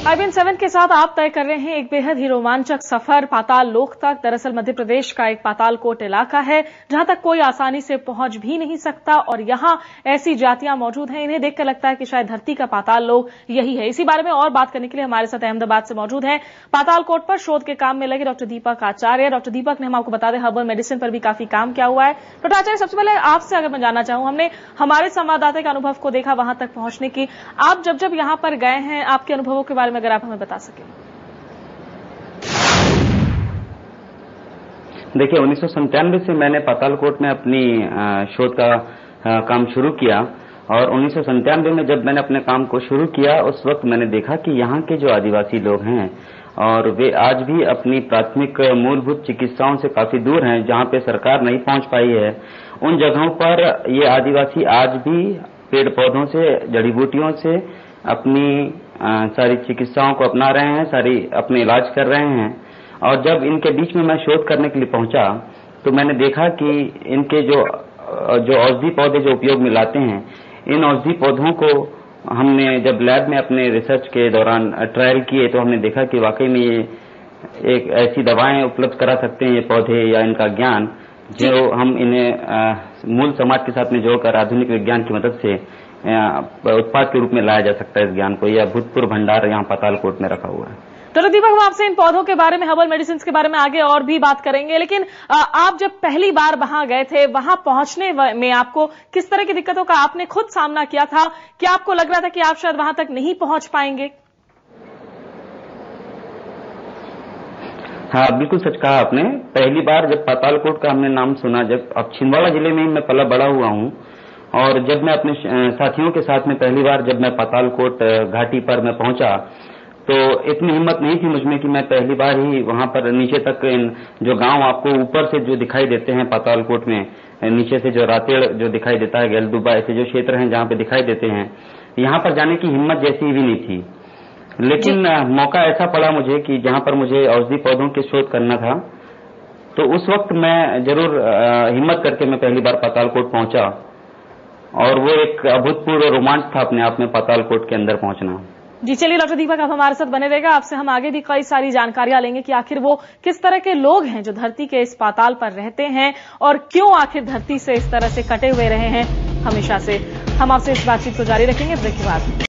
IBN 7 के साथ आप तय कर रहे हैं एक बेहद ही रोमांचक सफर पाताल लोक तक। दरअसल मध्य प्रदेश का एक पातालकोट इलाका है जहां तक कोई आसानी से पहुंच भी नहीं सकता और यहां ऐसी जातियां मौजूद हैं, इन्हें देखकर लगता है कि शायद धरती का पाताल लोक यही है। इसी बारे में और बात करने के लिए हमारे साथ अहमदाबाद से मौजूद हैं पातालकोट पर शोध के काम में लगे डॉक्टर दीपक आचार्य। डॉक्टर दीपक ने हम आपको बता दें हर्बल मेडिसिन पर भी काफी काम किया हुआ है। डॉक्टर आचार्य, सबसे पहले आपसे अगर मैं जानना चाहूं, हमने हमारे संवाददाता के अनुभव को देखा वहां तक पहुंचने की, आप जब यहां पर गए हैं आपके अनुभवों के बारे में अगर आप हमें बता सकें। देखिए, 1997 से मैंने पातालकोट में अपनी शोध का काम शुरू किया और 1997 में जब मैंने अपने काम को शुरू किया उस वक्त मैंने देखा कि यहाँ के जो आदिवासी लोग हैं और वे आज भी अपनी प्राथमिक मूलभूत चिकित्साओं से काफी दूर हैं, जहाँ पे सरकार नहीं पहुंच पाई है। उन जगहों पर ये आदिवासी आज भी पेड़ पौधों से, जड़ी बूटियों से अपनी सारी चिकित्साओं को अपना रहे हैं, सारी अपने इलाज कर रहे हैं। और जब इनके बीच में मैं शोध करने के लिए पहुंचा तो मैंने देखा कि इनके जो औषधि पौधे जो उपयोग में लाते हैं, इन औषधि पौधों को हमने जब लैब में अपने रिसर्च के दौरान ट्रायल किए तो हमने देखा कि वाकई में ये एक ऐसी दवाएं उपलब्ध करा सकते हैं ये पौधे या इनका ज्ञान, जो हम इन्हें मूल समाज के साथ में जोड़कर आधुनिक विज्ञान की मदद से उत्पाद के रूप में लाया जा सकता है। इस ज्ञान को यह भूतपूर्व भंडार यहाँ पातालकोट में रखा हुआ है। डॉक्टर दीपक, हम आपसे इन पौधों के बारे में, हर्बल मेडिसिन के बारे में आगे और भी बात करेंगे, लेकिन आप जब पहली बार वहां गए थे, वहां पहुंचने में आपको किस तरह की दिक्कतों का आपने खुद सामना किया था? क्या आपको लग रहा था कि आप शायद वहां तक नहीं पहुंच पाएंगे? हाँ, बिल्कुल सच कहा आपने। पहली बार जब पातालकोट का हमने नाम सुना, जब अब छिंदवाड़ा जिले में ही मैं पला बड़ा हुआ हूँ, और जब मैं अपने साथियों के साथ में पहली बार जब मैं पातालकोट घाटी पर मैं पहुंचा तो इतनी हिम्मत नहीं थी मुझमें कि मैं पहली बार ही वहां पर नीचे तक जो गांव आपको ऊपर से जो दिखाई देते हैं पातालकोट में, नीचे से जो रातेड़ जो दिखाई देता है, गेलदुबा, ऐसे जो क्षेत्र हैं जहां पे दिखाई देते हैं, यहाँ पर जाने की हिम्मत जैसी भी नहीं थी। लेकिन मौका ऐसा पड़ा मुझे कि जहां पर मुझे औषधि पौधों की शोध करना था, तो उस वक्त मैं जरूर हिम्मत करके मैं पहली बार पातालकोट पहुंचा और वो एक अभूतपूर्व रोमांच था अपने आप में पातालकोट के अंदर पहुंचना। जी चलिए डॉक्टर दीपक, आप हमारे साथ बने रहेगा। आपसे हम आगे भी कई सारी जानकारियां लेंगे कि आखिर वो किस तरह के लोग हैं जो धरती के इस पाताल पर रहते हैं और क्यों आखिर धरती से इस तरह से कटे हुए रहे हैं हमेशा से। हम आपसे इस बातचीत को जारी रखेंगे ब्रेक के बाद।